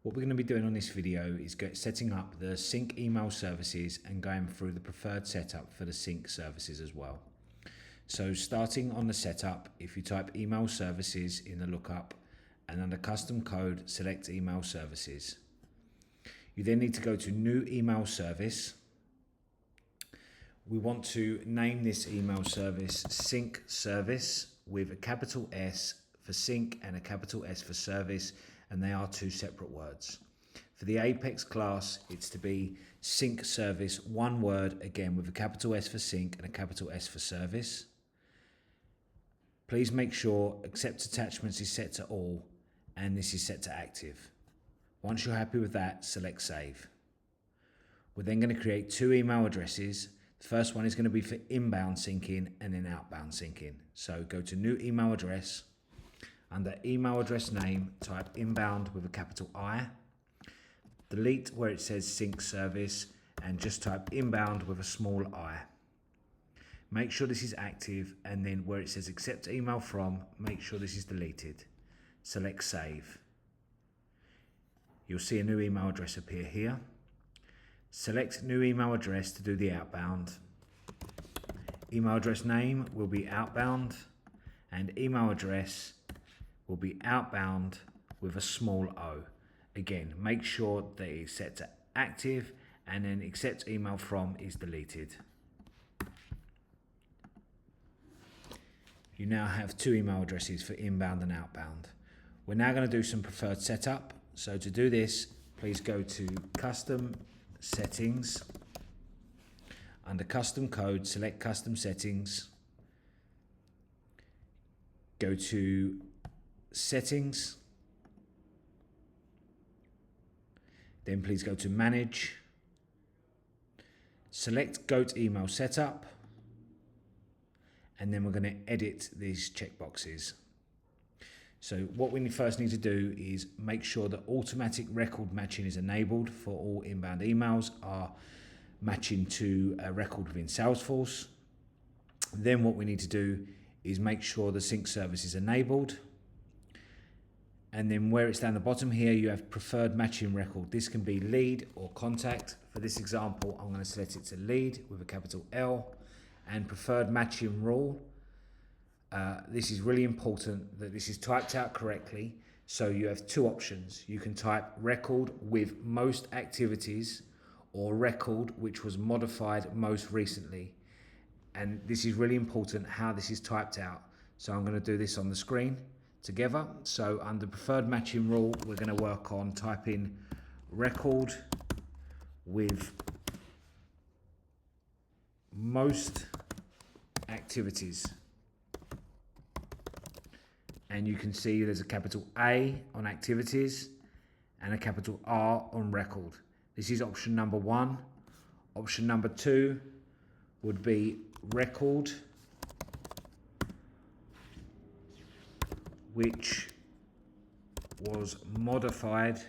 What we're going to be doing on this video is setting up the sync email services and going through the preferred setup for the sync services as well. So starting on the setup, if you type email services in the lookup and under custom code, select email services. You then need to go to new email service. We want to name this email service sync service with a capital S for sync and a capital S for service, and they are two separate words. For the Apex class, it's to be sync service, one word, again with a capital S for sync and a capital S for service. Please make sure accept attachments is set to all and this is set to active. Once you're happy with that, select save. We're then going to create two email addresses. The first one is going to be for inbound syncing and then outbound syncing. So go to new email address. Under email address name, type inbound with a capital I. Delete where it says sync service and just type inbound with a small I. Make sure this is active, and then where it says accept email from, make sure this is deleted. Select save. You'll see a new email address appear here. Select new email address to do the outbound. Email address name will be outbound and email address will be outbound with a small o. Again, make sure that it's set to active and then accept email from is deleted. You now have two email addresses for inbound and outbound. We're now going to do some preferred setup. So to do this, please go to custom settings. Under custom code, select custom settings. Go to settings. Then please go to manage. Select Goat email setup. And then we're going to edit these checkboxes. So what we first need to do is make sure that automatic record matching is enabled for all inbound emails are matching to a record within Salesforce. Then what we need to do is make sure the sync service is enabled. And then where it's down the bottom here, you have preferred matching record. This can be lead or contact. For this example, I'm going to select it to lead with a capital L. And preferred matching rule. This is really important that this is typed out correctly. So you have two options. You can type record with most activities or record which was modified most recently. And this is really important how this is typed out. So I'm going to do this on the screen together. So under preferred matching rule, we're going to work on typing record with most activities. And you can see there's a capital A on activities and a capital R on record. This is option number one. Option number two would be record which was modified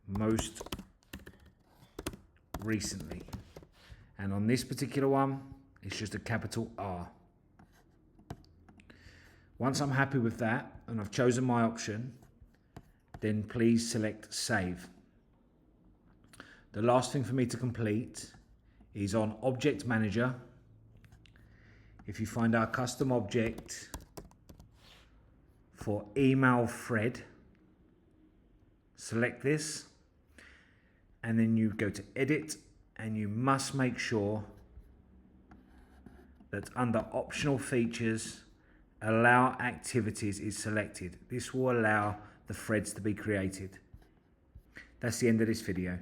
most recently. And on this particular one, it's just a capital R. Once I'm happy with that and I've chosen my option, then please select save. The last thing for me to complete is on Object Manager. If you find our custom object for email thread, select this and then you go to edit and you must make sure that under optional features, allow activities is selected. This will allow the threads to be created. That's the end of this video.